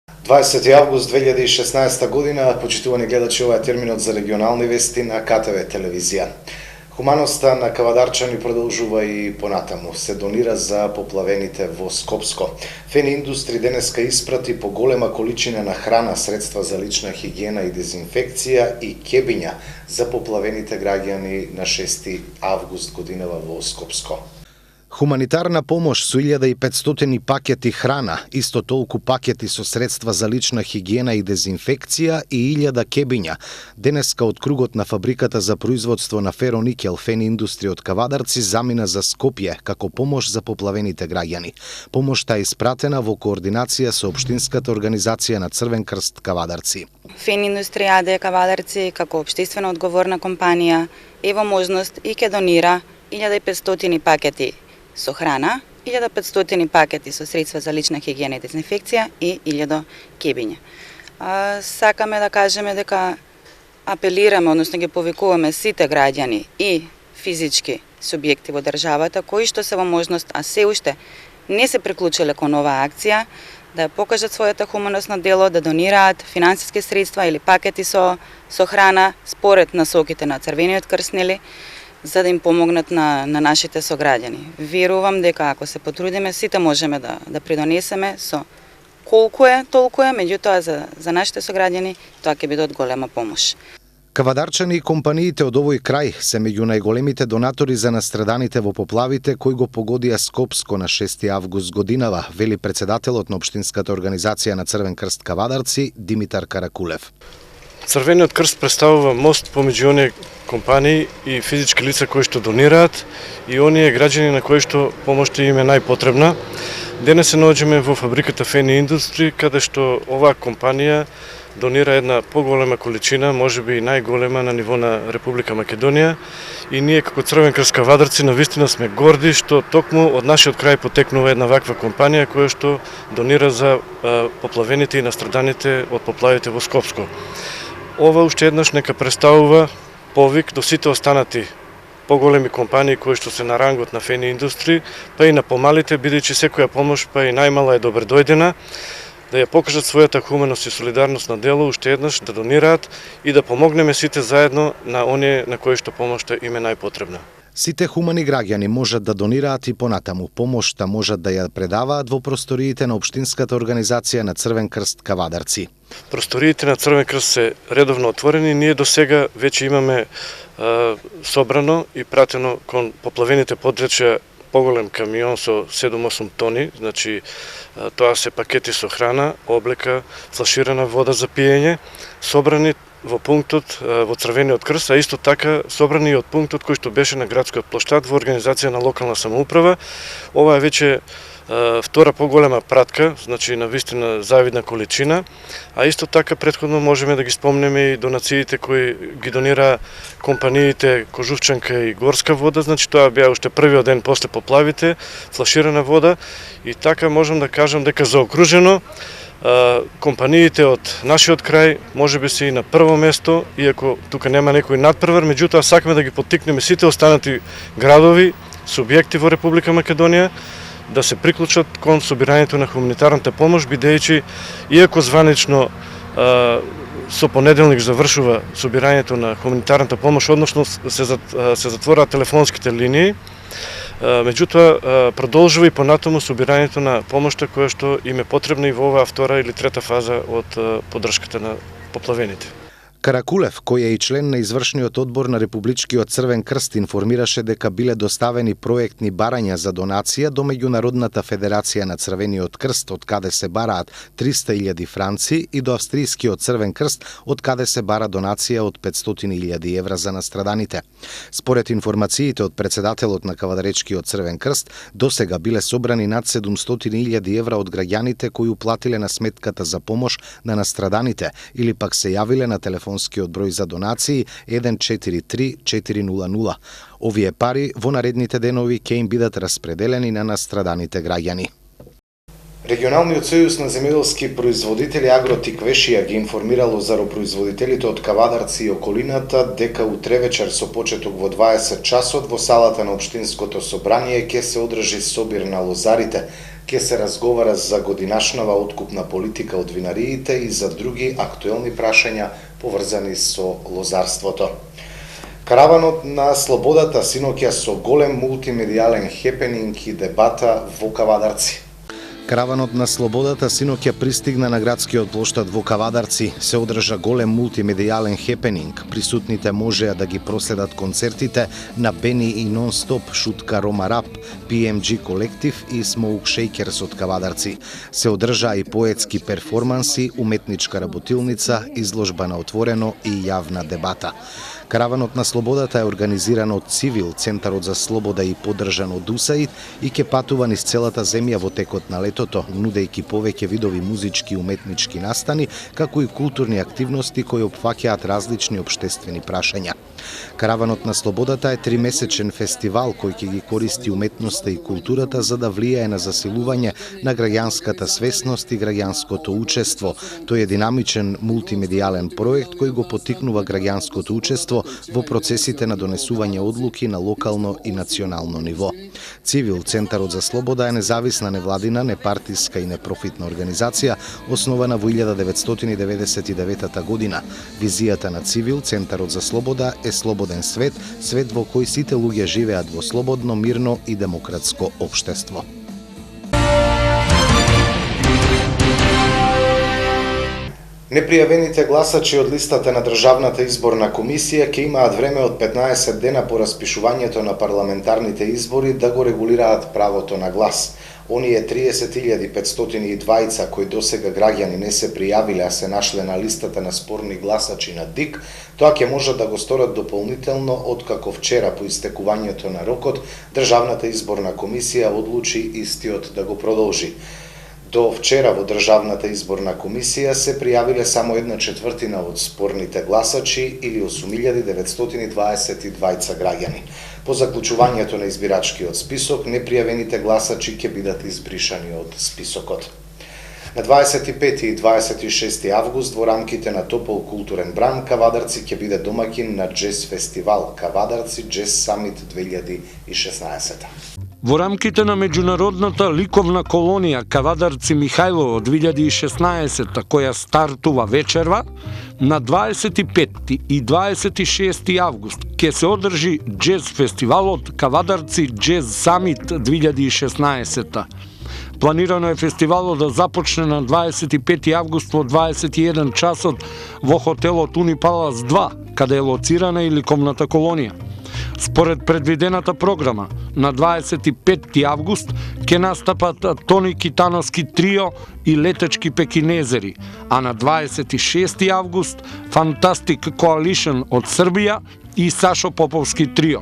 20 август 2016 година, почитувани гледачи, ова е терминот за регионални вести на КТВ телевизија. Хуманоста на кавадарчани продолжува и понатаму. Се донира за поплавените во Скопско. Фен Индустри денеска испрати по голема количина на храна, средства за лична хигиена и дезинфекција и кебиња за поплавените граѓани на 6 август годинава во Скопско. Хуманитарна помош со 1500 пакети храна, исто толку пакети со средства за лична хигиена и дезинфекција и 1000 кебиња. Денеска од кругот на фабриката за производство на фероникел Фен Индустри од Кавадарци замина за Скопје како помош за поплавените граѓани. Помошта е испратена во координација со Општинската организација на Црвен крст Кавадарци. Фен Индустри АД Кавадарци како општествено одговорна компанија е во можност и ќе донира 1500 пакети со храна, 1500 пакети со средства за лична хигиена и дезинфекција и 1000 кебиња. Сакаме да кажеме дека апелираме, односно ги повикуваме сите граѓани и физички субјекти во државата кои што се во можност, а се уште не се приклучиле кон оваа акција, да ја покажат својата хуманост на дело, да донираат финансиски средства или пакети со храна според насоките на Црвениот крст, за да им помогнат на нашите сограѓани. Верувам дека ако се потрудиме, сите можеме да придонесеме со колку е, толку е, меѓутоа за нашите сограѓани тоа ќе биде од голема помош. Кавадарчани и компаниите од овој крај се меѓу најголемите донатори за настраданите во поплавите кои го погодија Скопско на 6 август годинава, вели председателот на Општинската организација на Црвен крст Кавадарци Димитар Каракулев. Црвениот крст представува мост помеѓу оние компании и физички лица кои што донираат и оние граѓани на кои што помошта им е најпотребна. Денес се наоѓаме во фабриката Фен Индустри, каде што оваа компанија донира една поголема количина, можеби и најголема на ниво на Република Македонија, и ние како Црвен крст Кавадарци навистина сме горди што токму од нашиот крај потекнува една ваква компанија која што донира за поплавените и настраданите од поплавите во Скопско. Ова уште еднаш нека представува повик до сите останати поголеми компании кои што се на рангот на Фен Индустри, па и на помалите, бидејќи секоја помош, па и најмала е добре дојдена, да ја покажат својата хуманост и солидарност на дело, уште еднаш да донираат и да помогнеме сите заедно на оние на кои што помошта им е најпотребна. Сите хумани граѓани можат да донираат и понатаму. Помошта можат да ја предаваат во просториите на Општинската организација на Црвен крст Кавадарци. Просториите на Црвен крст се редовно отворени. Ние до сега веќе имаме собрано и пратено кон поплавените подречја поголем камион со 7-8 тони, значи тоа се пакети со храна, облека, флаширана вода за пиење, собрани во пунктот во Црвениот крст, а исто така собрани и од пунктот кој што беше на градскиот плоштад во организација на локална самоуправа. Ова е веќе втора поголема пратка, значи на вистина завидна количина, а исто така претходно можеме да ги спомнеме и донациите кои ги донира компаниите Кожувчанка и Горска вода, значи тоа беа уште првиот ден после поплавите, флаширана вода, и така можам да кажам дека заокружено компаниите од нашиот крај можеби се и на прво место, иако тука нема некој надпревар, меѓутоа сакаме да ги поттикнеме сите останати градови, субјекти во Република Македонија да се приклучат кон собирањето на хуманитарната помош, бидејќи иако званично со понеделник завршува собирањето на хуманитарната помош, односно се затвораат телефонските линии, меѓутоа продолжува и понатаму собирањето на помошта која што им е потребна и во оваа втора или трета фаза од поддршката на поплавените. Каракулев, кој е и член на извршниот одбор на Републичкиот Црвен крст, информираше дека биле доставени проектни барања за донација до Меѓународната федерација на Црвениот крст, од каде се бараат 300.000 франци, и до Австријскиот Црвен крст, од каде се бара донација од 500.000 евра за настраданите. Според информациите од председателот на Кавадаречкиот Црвен крст, досега биле собрани над 700.000 евра од граѓаните кои уплатиле на сметката за помош на настраданите или пак се јавиле на телефонскиот број за донации 143400. Овие пари во наредните денови ќе им бидат распределени на настраданите граѓани. Регионалниот сојуз на земјоделски производители Агротик Вешија ги информирало заропроизводителите од Кавадарци и околината дека утре вечер со почеток во 20 часот во салата на Општинското собрание ќе се одржи собир на лозарите, Ке се разговара за годинашнава откупна политика од винариите и за други актуелни прашања поврзани со лозарството. Караванот на слободата синоќа со голем мултимедијален хепенинг и дебата во Кавадарци. Караванот на слободата синоќа пристигна на градскиот плоштад во Кавадарци. Се одржа голем мултимедијален хепенинг. Присутните можеа да ги проследат концертите на Бени и Нон-стоп, Шутка Рома Рап, PMG колектив и Smoke Shakers од Кавадарци. Се одржаа и поетски перформанси, уметничка работилница, изложба на отворено и јавна дебата. Караванот на слободата е организиран од Цивил, Центарот за слобода и поддржан од УСАИД и ќе патува низ целата земја во текот на летото, нудејќи повеќе видови музички и уметнички настани, како и културни активности кои опфаќаат различни општествени прашања. Караванот на слободата е 3-месечен фестивал кој ќе ги користи уметноста и културата за да влијае на засилување на граѓанската свесност и граѓанското учество. Тој е динамичен мултимедијален проект кој го поттикнува граѓанското учество во процесите на донесување одлуки на локално и национално ниво. Цивил, Центарот за слобода е независна невладина, непартиска и непрофитна организација, основана во 1999 година. Визијата на Цивил, Центарот за слобода е слободен свет, свет во кој сите луѓе живеат во слободно, мирно и демократско општество. Непријавените гласачи од листата на Државната изборна комисија ќе имаат време од 15 дена по распишувањето на парламентарните избори да го регулираат правото на глас. Оние 30.502 кои досега граѓани не се пријавиле, а се нашле на листата на спорни гласачи на ДИК, тоа ќе можат да го сторат дополнително откако вчера по истекувањето на рокот Државната изборна комисија одлучи истиот да го продолжи. До вчера во Државната изборна комисија се пријавиле само 1/4 од спорните гласачи или 8.922 граѓани. По заклучувањето на избирачкиот список, непријавените гласачи ќе бидат избришани од списокот. На 25 и 26 август во рамките на Топол културен бран Кавадарци ќе биде домаќин на джез фестивал Кавадарци Джез Самит 2016. Во рамките на меѓународната ликовна колонија Кавадарци Михајлово 2016, која стартува вечерва, на 25 и 26 август ќе се одржи джез фестивалот Кавадарци Джез Самит 2016. Планирано е фестивалот да започне на 25 август во 21 часот во хотелот Унипалас 2, каде е лоцирана и ликовната колонија. Според предвидената програма, на 25 август ќе настапат Тони Китановски трио и Летечки пекинезери, а на 26 август Fantastic Coalition од Србија и Сашо Поповски трио.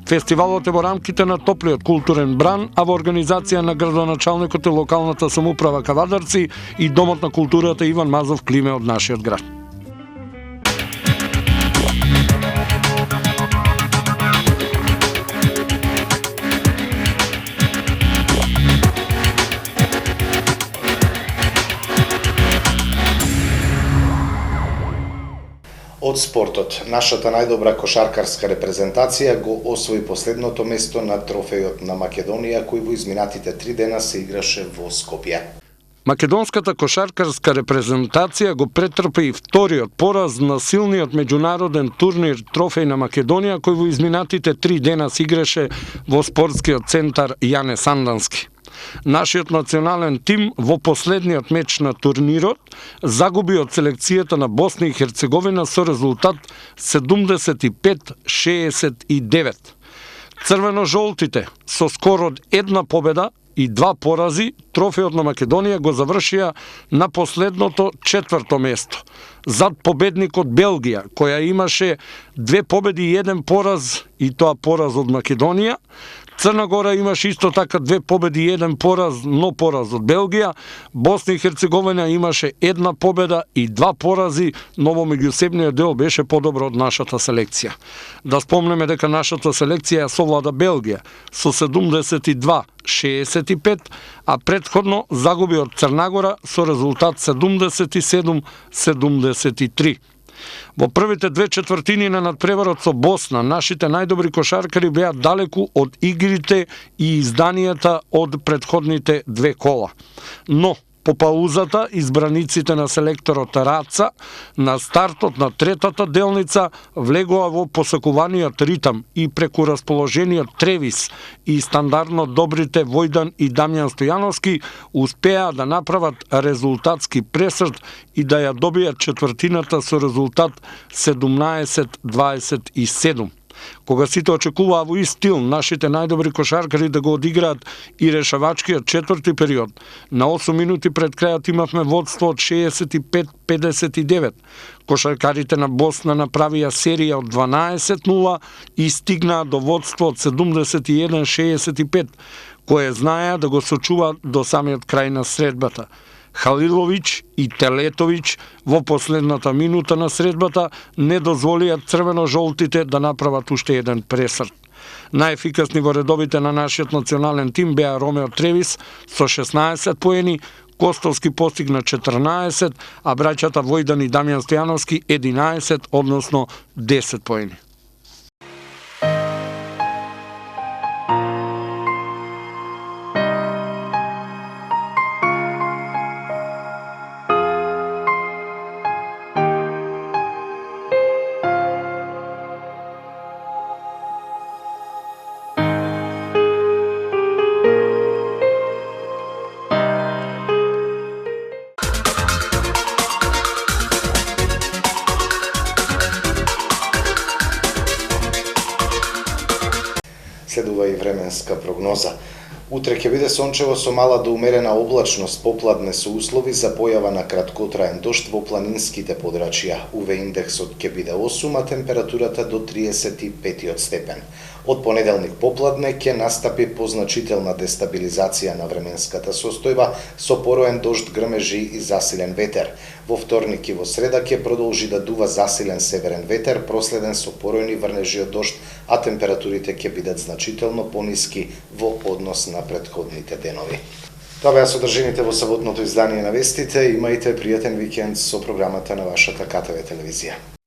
Фестивалот е во рамките на топлиот културен бран, а во организација на градоначалникот и локалната самоуправа Кавадарци и Домот на културата Иван Мазов Климе од нашиот град. Од спортот, нашата најдобра кошаркарска репрезентација го освои последното место на трофејот на Македонија, кој во изминатите 3 дена се играше во Скопје. Македонската кошаркарска репрезентација го претрпе и вториот пораз на силниот меѓународен турнир Трофеј на Македонија, кој во изминатите 3 дена се играше во спортскиот центар Јане Сандански. Нашиот национален тим во последниот меч на турнирот загуби од селекцијата на Босна и Херцеговина со резултат 75-69. Црвено-жолтите со скор од 1 победа и 2 порази, трофејот на Македонија го завршија на последното 4-то место, зад победникот Белгија, која имаше 2 победи и 1 пораз, и тоа пораз од Македонија. Црна Гора имаше исто така 2 победи и 1 пораз, но пораз од Белгија. Босна и Херцеговина имаше 1 победа и 2 порази, но во меѓусебниот дел беше подобро од нашата селекција. Да спомнеме дека нашата селекција ја совлада Белгија со 72-65, а претходно загуби од Црна Гора со резултат 77-73. Во првите две четвртини на надпреварот со Босна, нашите најдобри кошаркари беа далеку од игрите и изданијата од претходните две кола. Но, по паузата, избраниците на селекторот Раца на стартот на третата делница влегоа во посакуваниот ритам и преку расположениот Тревис и стандардно добрите Војдан и Дамјан Стојановски успеа да направат резултатски пресрт и да ја добијат четвртината со резултат 17-27. Кога сите очекуваа во ист стил нашите најдобри кошаркари да го одиграат и решавачкиот четврти период, на 8 минути пред крајот имавме водство од 65-59. Кошаркарите на Босна направија серија од 12-0 и стигнаа до водство од 71-65, кое знаеа да го сочуваат до самиот крај на средбата. Халилович и Телетович во последната минута на средбата не дозволија црвено-жолтите да направат уште еден пресрт. Најефикасни во редовите на нашиот национален тим беа Ромео Тревис со 16 поени, Костовски постигна 14, а браќата Војдан и Дамјан Стојановски 11, односно 10 поени. Следува и временска прогноза. Утре ќе биде сончево со мала до умерена облачност, попладне со услови за појава на краткотраен дожд во планинските подрачја. УВ индексот ќе биде 8, а температурата до 35 степен. Од понеделник попладне ќе настапи позначителна дестабилизација на временската состојба со пороен дожд, грмежи и засилен ветер. Во вторник и во среда ќе продолжи да дува засилен северен ветер, проследен со поројни врнежи од дожд, а температурите ќе бидат значително пониски во однос на претходните денови. Тоа беа содржините во саботното издание на вестите. Имајте пријатен викенд со програмата на вашата КТВ телевизија.